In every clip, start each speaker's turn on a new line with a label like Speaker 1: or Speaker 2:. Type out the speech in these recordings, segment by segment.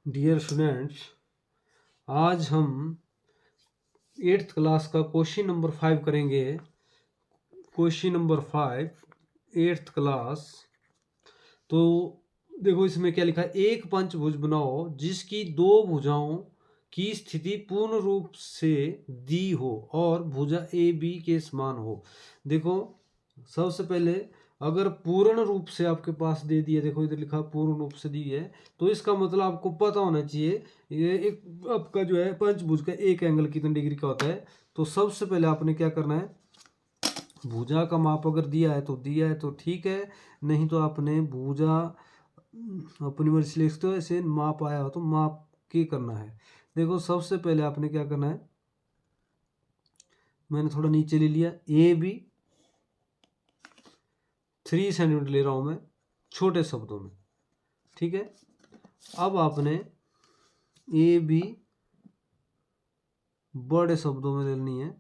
Speaker 1: Dear students, आज हम 8th class का क्वेश्चन नंबर 5 करेंगे। Question number 5, 8th class. तो देखो इसमें क्या लिखा है, एक पंचभुज बनाओ जिसकी दो भुजाओं की स्थिति पूर्ण रूप से दी हो और भुजा ए बी के समान हो। देखो सबसे पहले अगर पूर्ण रूप से आपके पास दे दिया, देखो इधर लिखा पूर्ण रूप से दी है, तो इसका मतलब आपको पता होना चाहिए ये एक आपका जो है पंचभुज का एक एंगल कितने डिग्री का होता है। तो सबसे पहले आपने क्या करना है, भुजा का माप अगर दिया है तो ठीक है, नहीं तो आपने भुजा अपनी मर्जी से लिख सकते हो, ऐसे माप आया हो तो माप के करना है। देखो सबसे पहले आपने क्या करना है, मैंने थोड़ा नीचे ले लिया, ए बी 3 सेंटीमीटर ले रहा हूं मैं छोटे शब्दों में, ठीक है। अब आपने ए बी बड़े शब्दों में लेनी है,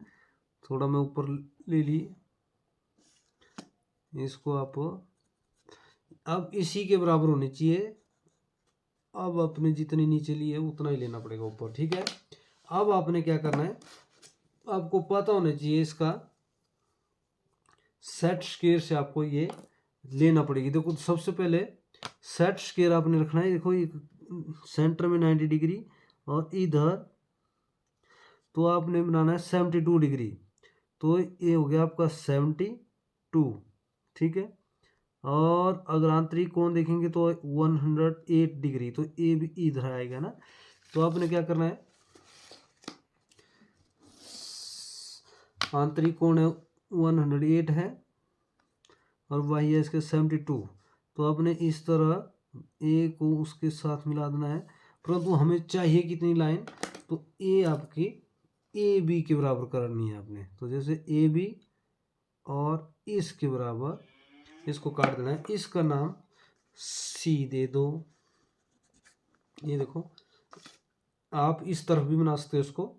Speaker 1: थोड़ा मैं ऊपर ले ली इसको, आप अब इसी के बराबर होनी चाहिए। अब अपने जितनी नीचे ली है उतना ही लेना पड़ेगा ऊपर, ठीक है। अब आपने क्या करना है, आपको पता होना चाहिए इसका सेट स्क्वायर से आपको ये लेना पड़ेगी। देखो सबसे पहले सेट स्क्वायर आपने रखना है, देखो सेंटर में 90 डिग्री और इधर तो आपने बनाना है 72 डिग्री, तो ये हो गया आपका 72, ठीक है। और अगर आंतरिक कोण देखेंगे तो 108 डिग्री, तो ये भी इधर आएगा ना। तो आपने क्या करना है, आंतरिक कोण है 108 है और वही है इसके 72, तो आपने इस तरह ए को उसके साथ मिला देना है। परंतु हमें चाहिए कितनी लाइन, तो ए आपकी ए बी के बराबर करनी है आपने। तो जैसे ए बी और इसके बराबर इसको काट देना है, इसका नाम सी दे दो। ये देखो आप इस तरफ भी बना सकते हो इसको,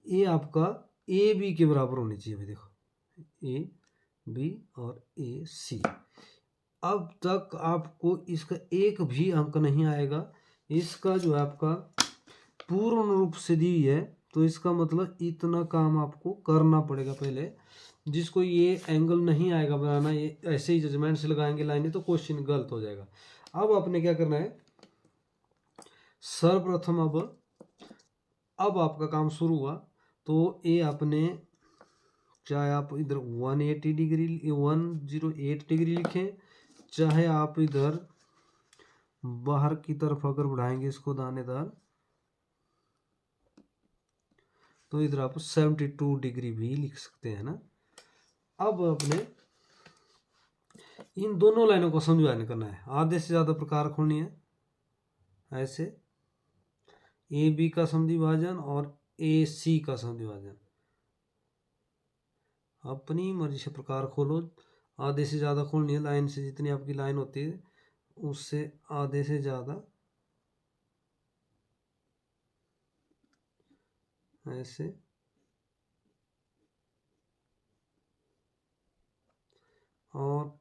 Speaker 1: ये आपका ए बी के बराबर होनी चाहिए भाई। देखो ए बी और ए सी। अब तक आपको इसका एक भी अंक नहीं आएगा, इसका जो है आपका पूर्ण रूप से दी है, तो इसका मतलब इतना काम आपको करना पड़ेगा पहले। जिसको ये एंगल नहीं आएगा बनाना, ये ऐसे ही जजमेंट से लगाएंगे लाइनें, तो क्वेश्चन गलत हो जाएगा। अब आपने क्या करना है, सर्वप्रथम अब आपका काम शुरू हुआ। तो ये आपने चाहे आप इधर 180 डिग्री 108 डिग्री लिखें, चाहे आप इधर बाहर की तरफ अगर बढ़ाएंगे इसको दानेदार, तो इधर आप 72 डिग्री भी लिख सकते हैं ना। अब अपने इन दोनों लाइनों को समझाने करना है, आधे से ज़्यादा प्रकार खोलनी है, ऐसे ए बी का समद्विभाजन और ए सी का समद्विभाजन अपनी मर्जी से प्रकार खोलो। आधे से ज़्यादा खोलनी है, लाइन से जितनी आपकी लाइन होती है उससे आधे से ज़्यादा, ऐसे। और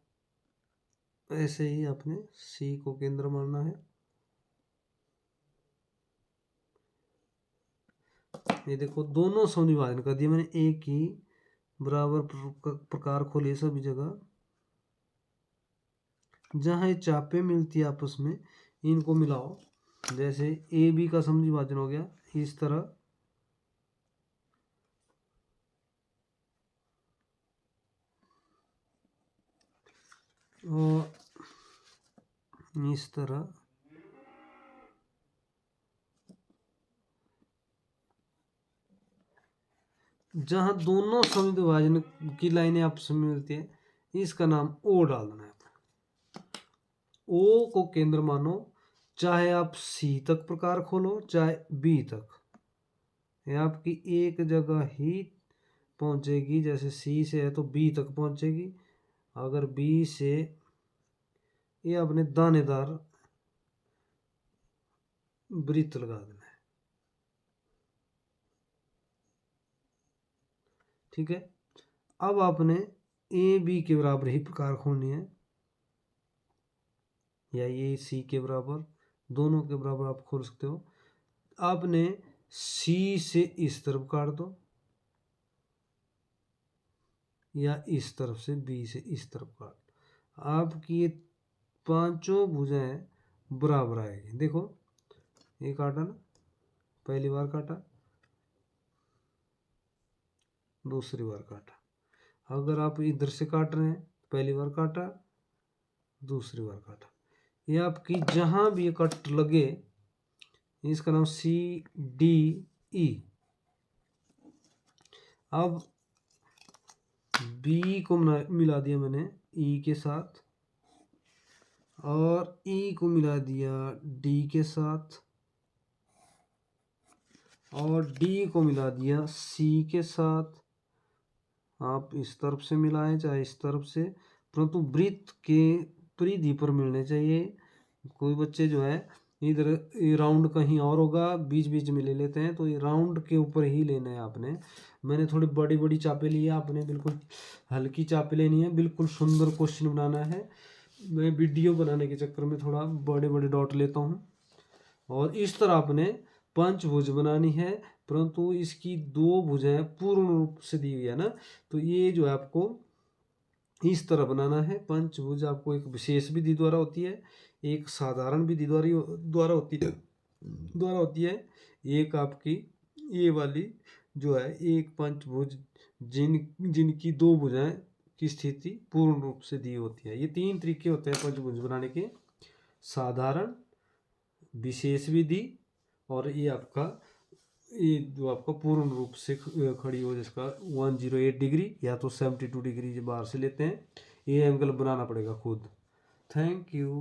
Speaker 1: ऐसे ही आपने सी को केंद्र मानना है। ये देखो दोनों समद्विभाजन कर दिया मैंने, एक ही बराबर प्रकार खोले सभी जगह, जहाँ ये चापे मिलती है आपस में इनको मिलाओ। जैसे ए बी का समद्विभाजन हो गया इस तरह, और इस तरह, जहाँ दोनों समद्विभाजन की लाइनें आपस में मिलती है इसका नाम ओ डाल देना है। ओ को केंद्र मानो, चाहे आप सी तक प्रकार खोलो चाहे बी तक, ये आपकी एक जगह ही पहुंचेगी। जैसे सी से है तो बी तक पहुंचेगी, अगर बी से ये अपने दानेदार वृत्त लगा देना है, ठीक है। अब आपने ए बी के बराबर ही प्रकार खोलनी है, या ये सी के बराबर दोनों के बराबर आप खोल सकते हो। आपने सी से इस तरफ काट दो या इस तरफ से बी से इस तरफ काट, आपकी ये पांचों भुजाएं बराबर आएगी। देखो ये काटा ना, पहली बार काटा, दूसरी बार काटा। अगर आप इधर से काट रहे हैं, पहली बार काटा, दूसरी बार काटा, ये आपकी जहां भी ये कट लगे इसका नाम सी डी ई। अब बी को मिला दिया मैंने ई के साथ, और ई को मिला दिया डी के साथ, और डी को मिला दिया सी के साथ। आप इस तरफ से मिलाएं चाहे इस तरफ से, परंतु वृत्त के परिधि पर मिलने चाहिए। कोई बच्चे जो है इधर ये राउंड कहीं और होगा, बीच बीच में ले लेते हैं, तो ये राउंड के ऊपर ही लेना है आपने। मैंने थोड़ी बड़ी बड़ी चापे ली है, आपने बिल्कुल हल्की चापे लेनी है। बिल्कुल सुंदर क्वेश्चन बनाना है। मैं वीडियो बनाने के चक्कर में थोड़ा बड़े बड़े डॉट लेता हूँ। और इस तरह आपने पंचभुज बनानी है, परंतु इसकी दो भुजाएं पूर्ण रूप से दी हुई है ना, तो ये जो है आपको इस तरह बनाना है। पंचभुज आपको एक विशेष विधि द्वारा होती है, एक साधारण विधि द्वारा होती है। एक आपकी ये वाली जो है एक पंचभुज जिनकी दो भुजाएं की स्थिति पूर्ण रूप से दी होती है। ये तीन तरीके होते हैं पंचभुज बनाने के, साधारण, विशेष विधि, और ये आपका ये जो आपका पूर्ण रूप से खड़ी हो, जिसका 108 डिग्री या तो 72 डिग्री बाहर से लेते हैं। ये एंगल बनाना पड़ेगा खुद। Thank you.